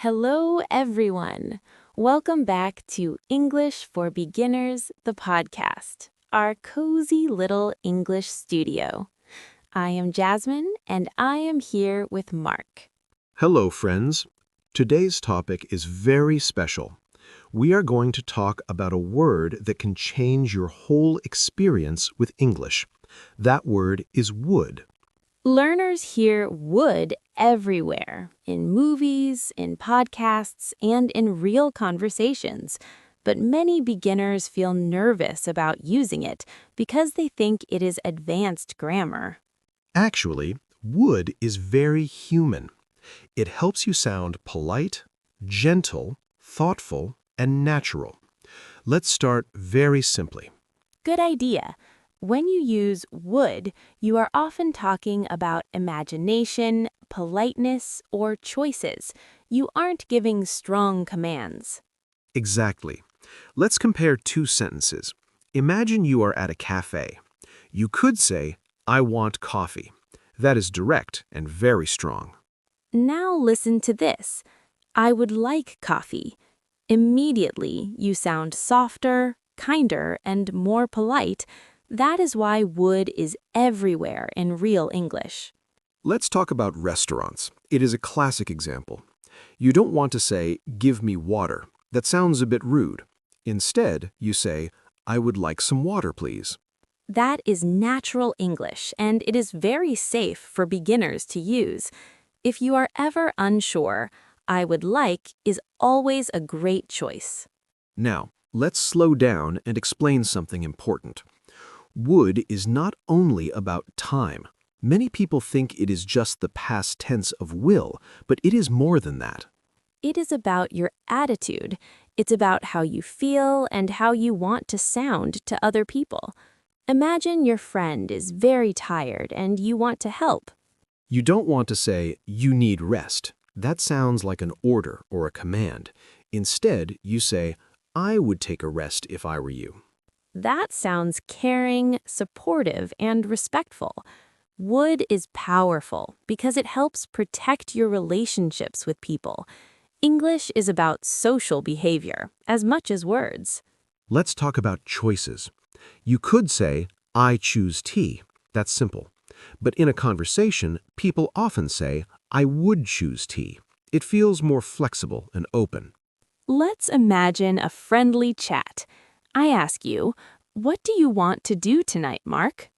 Hello, everyone. Welcome back to English for Beginners, the podcast, our cozy little English studio. I am Jasmine, and I am here with Mark. Hello, friends. Today's topic is very special. We are going to talk about a word that can change your whole experience with English. That word is would. Learners hear would everywhere, in movies, in podcasts, and in real conversations. But many beginners feel nervous about using it because they think it is advanced grammar. Actually, would is very human. It helps you sound polite, gentle, thoughtful, and natural. Let's start very simply. Good idea. When you use would, you are often talking about imagination, politeness, or choices. You aren't giving strong commands. Exactly. Let's compare two sentences. Imagine you are at a cafe. You could say, I want coffee. That is direct and very strong. Now listen to this. I would like coffee. Immediately, you sound softer, kinder, and more polite. That is why would is everywhere in real English. Let's talk about restaurants. It is a classic example. You don't want to say, give me water. That sounds a bit rude. Instead, you say, I would like some water, please. That is natural English, and it is very safe for beginners to use. If you are ever unsure, I would like is always a great choice. Now, let's slow down and explain something important. Would is not only about time. Many people think it is just the past tense of will, but it is more than that. It is about your attitude. It's about how you feel and how you want to sound to other people. Imagine your friend is very tired and you want to help. You don't want to say, you need rest. That sounds like an order or a command. Instead, you say, I would take a rest if I were you. That sounds caring, supportive, and respectful. Would is powerful because it helps protect your relationships with people. English is about social behavior as much as words. Let's talk about choices. You could say, I choose tea. That's simple. But in a conversation, people often say, I would choose tea. It feels more flexible and open. Let's imagine a friendly chat. I ask you, what do you want to do tonight, Mark?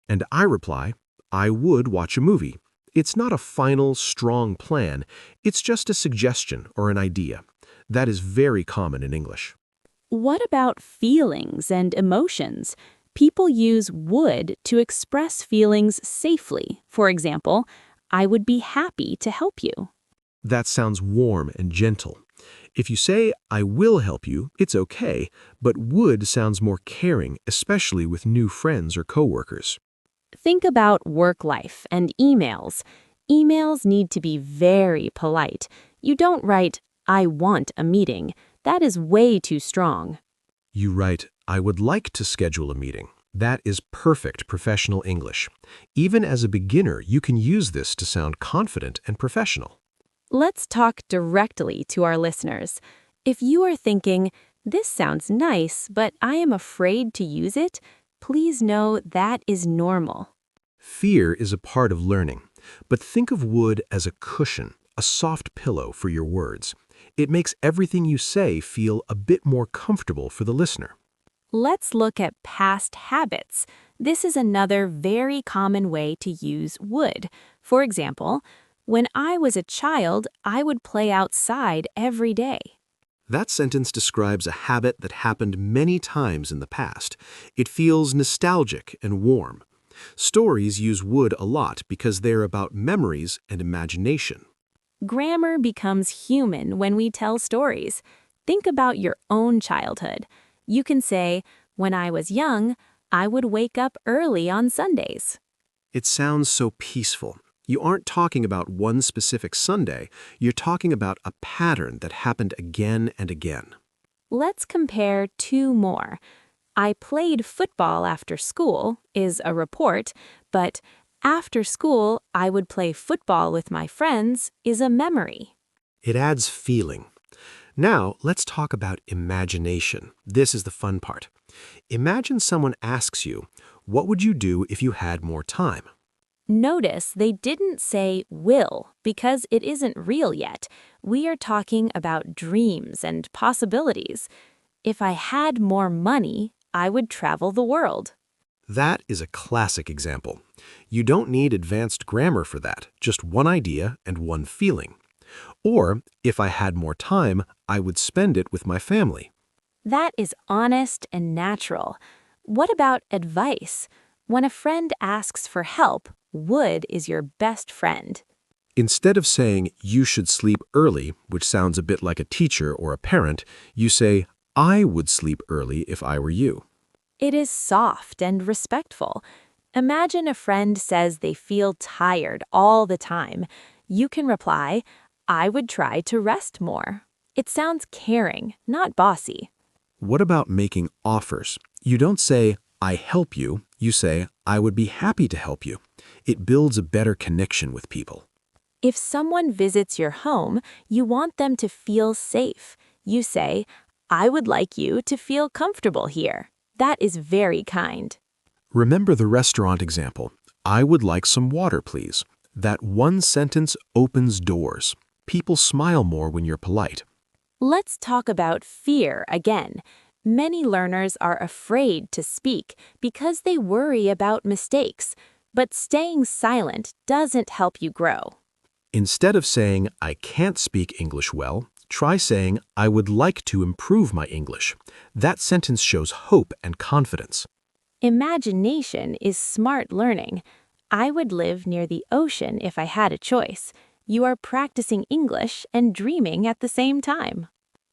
And I reply, I would watch a movie. It's not a final, strong plan. It's just a suggestion or an idea. That is very common in English. What about feelings and emotions? People use would to express feelings safely. For example, I would be happy to help you. That sounds warm and gentle. If you say, I will help you, it's okay, but would sounds more caring, especially with new friends or coworkers. Think about work life and emails. Emails need to be very polite. You don't write, I want a meeting. That is way too strong. You write, I would like to schedule a meeting. That is perfect professional English. Even as a beginner, you can use this to sound confident and professional. Let's talk directly to our listeners. If you are thinking, this sounds nice, but I am afraid to use it, please know that is normal. Fear is a part of learning, but think of would as a cushion, a soft pillow for your words. It makes everything you say feel a bit more comfortable for the listener. Let's look at past habits. This is another very common way to use would. For example, when I was a child, I would play outside every day. That sentence describes a habit that happened many times in the past. It feels nostalgic and warm. Stories use would a lot because they're about memories and imagination. Grammar becomes human when we tell stories. Think about your own childhood. You can say, when I was young, I would wake up early on Sundays. It sounds so peaceful. You aren't talking about one specific Sunday. You're talking about a pattern that happened again and again. Let's compare two more. I played football after school is a report, but after school I would play football with my friends is a memory. It adds feeling. Now, let's talk about imagination. This is the fun part. Imagine someone asks you, what would you do if you had more time? Notice they didn't say will because it isn't real yet. We are talking about dreams and possibilities. If I had more money, I would travel the world. That is a classic example. You don't need advanced grammar for that, just one idea and one feeling. Or, if I had more time, I would spend it with my family. That is honest and natural. What about advice? When a friend asks for help, would is your best friend. Instead of saying, you should sleep early, which sounds a bit like a teacher or a parent, you say, I would sleep early if I were you. It is soft and respectful. Imagine a friend says they feel tired all the time. You can reply, I would try to rest more. It sounds caring, not bossy. What about making offers? You don't say, I help you. You say, I would be happy to help you. It builds a better connection with people. If someone visits your home, you want them to feel safe. You say, I would like you to feel comfortable here. That is very kind. Remember the restaurant example. I would like some water, please. That one sentence opens doors. People smile more when you're polite. Let's talk about fear again. Many learners are afraid to speak because they worry about mistakes, but staying silent doesn't help you grow. Instead of saying, I can't speak English well, try saying, I would like to improve my English. That sentence shows hope and confidence. Imagination is smart learning. I would live near the ocean if I had a choice. You are practicing English and dreaming at the same time.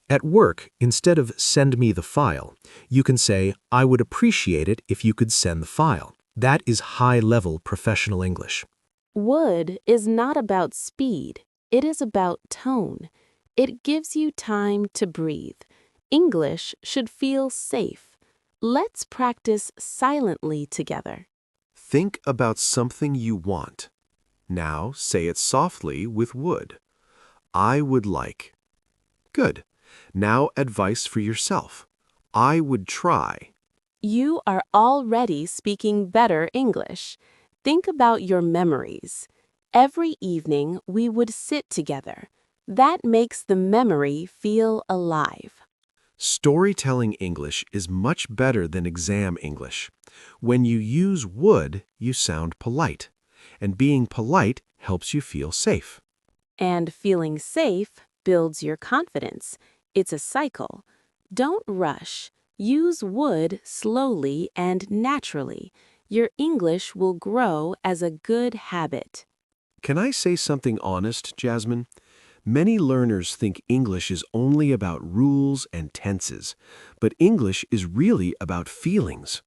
At work, instead of send me the file, you can say, I would appreciate it if you could send the file. That is high-level professional English. Would is not about speed. It is about tone. It gives you time to breathe. English should feel safe. Let's practice silently together. Think about something you want. Now say it softly with would. I would like. Good. Now advice for yourself. I would try. You are already speaking better English. Think about your memories. Every evening we would sit together. That makes the memory feel alive. Storytelling English is much better than exam English. When you use would, you sound polite. And being polite helps you feel safe. And feeling safe builds your confidence. It's a cycle. Don't rush. Use would slowly and naturally. Your English will grow as a good habit. Can I say something honest, Jasmine? Many learners think English is only about rules and tenses, but English is really about feelings.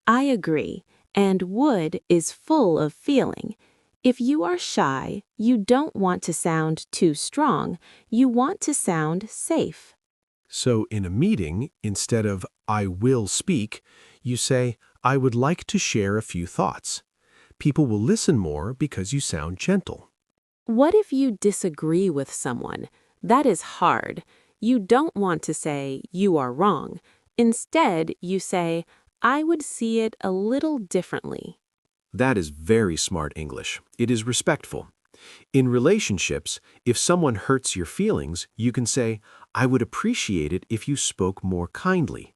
I agree, and would is full of feeling. If you are shy, you don't want to sound too strong. You want to sound safe. So in a meeting, instead of I will speak, you say, I would like to share a few thoughts. People will listen more because you sound gentle. What if you disagree with someone? That is hard. You don't want to say, you are wrong. Instead, you say, I would see it a little differently. That is very smart English. It is respectful. In relationships, if someone hurts your feelings, you can say, I would appreciate it if you spoke more kindly.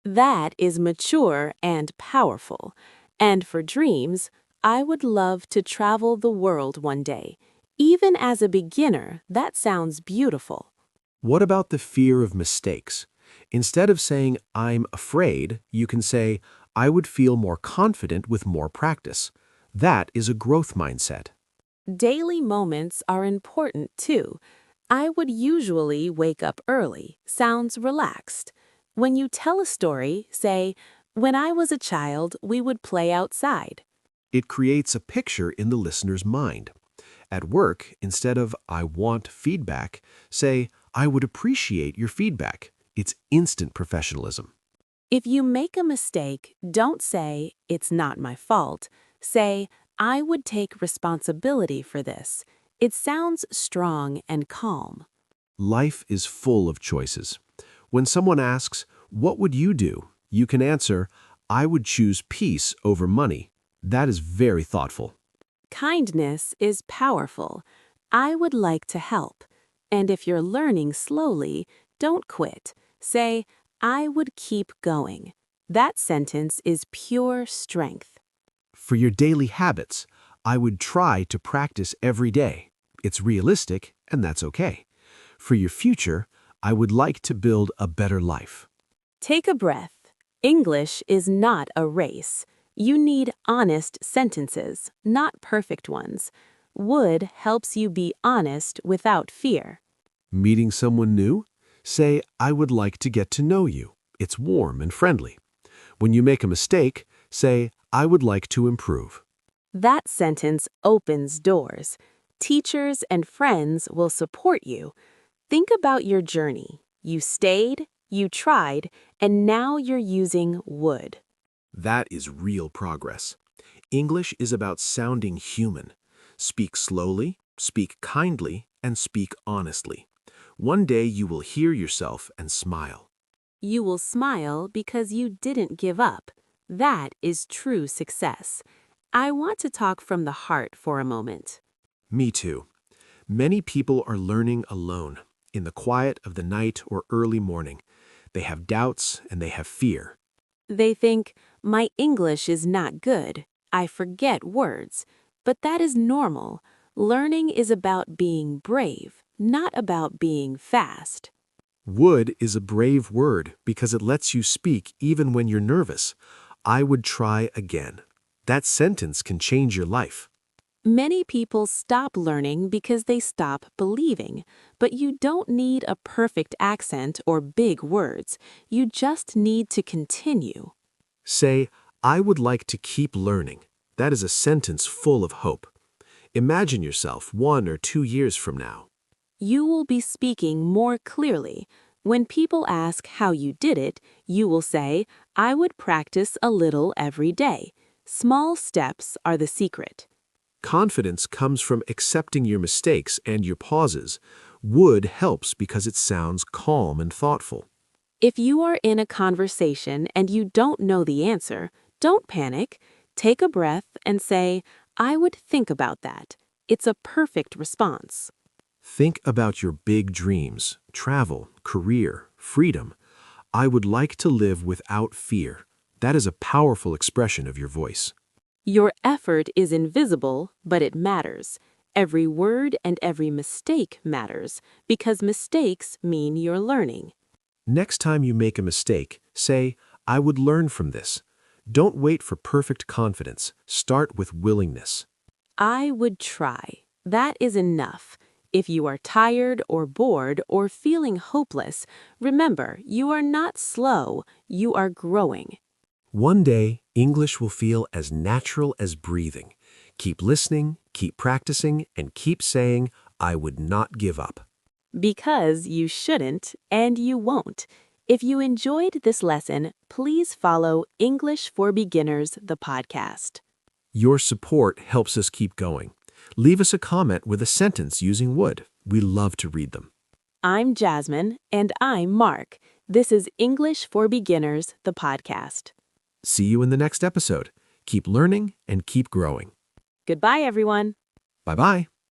That is mature and powerful. And for dreams, I would love to travel the world one day. Even as a beginner, that sounds beautiful. What about the fear of mistakes? Instead of saying, I'm afraid, you can say, I would feel more confident with more practice. That is a growth mindset. Daily moments are important too. I would usually wake up early. Sounds relaxed. When you tell a story, say, when I was a child, we would play outside. It creates a picture in the listener's mind. At work, instead of I want feedback, say, I would appreciate your feedback. It's instant professionalism. If you make a mistake, don't say, it's not my fault. Say, I would take responsibility for this. It sounds strong and calm. Life is full of choices. When someone asks, "What would you do?" you can answer, "I would choose peace over money." That is very thoughtful. Kindness is powerful. I would like to help. And if you're learning slowly, don't quit. Say, I would keep going. That sentence is pure strength. For your daily habits, I would try to practice every day. It's realistic, and that's okay. For your future, I would like to build a better life. Take a breath. English is not a race. You need honest sentences, not perfect ones. Would helps you be honest without fear. Meeting someone new? Say, "I would like to get to know you." It's warm and friendly. When you make a mistake, say, "I would like to improve." That sentence opens doors. Teachers and friends will support you. Think about your journey. You stayed, you tried, and now you're using would. That is real progress. English is about sounding human. Speak slowly, speak kindly, and speak honestly. One day you will hear yourself and smile. You will smile because you didn't give up. That is true success. I want to talk from the heart for a moment. Me too. Many people are learning alone, in the quiet of the night or early morning. They have doubts and they have fear. They think, my English is not good. I forget words. But that is normal. Learning is about being brave, not about being fast. Would is a brave word because it lets you speak even when you're nervous. I would try again. That sentence can change your life. Many people stop learning because they stop believing, but you don't need a perfect accent or big words. You just need to continue. Say, "I would like to keep learning." That is a sentence full of hope. Imagine yourself 1 or 2 years from now. You will be speaking more clearly. When people ask how you did it, you will say, I would practice a little every day. Small steps are the secret. Confidence comes from accepting your mistakes and your pauses. Would helps because it sounds calm and thoughtful. If you are in a conversation and you don't know the answer, don't panic. Take a breath and say, I would think about that. It's a perfect response. Think about your big dreams, travel, career, freedom. I would like to live without fear. That is a powerful expression of your voice. Your effort is invisible, but it matters. Every word and every mistake matters, because mistakes mean you're learning. Next time you make a mistake, say, "I would learn from this." Don't wait for perfect confidence. Start with willingness. I would try. That is enough. If you are tired or bored or feeling hopeless, remember, you are not slow, you are growing. One day, English will feel as natural as breathing. Keep listening, keep practicing, and keep saying, "I would not give up." Because you shouldn't and you won't. If you enjoyed this lesson, please follow English for Beginners, the podcast. Your support helps us keep going. Leave us a comment with a sentence using would. We love to read them. I'm Jasmine, and I'm Mark. This is English for Beginners, the podcast. See you in the next episode. Keep learning and keep growing. Goodbye, everyone. Bye-bye.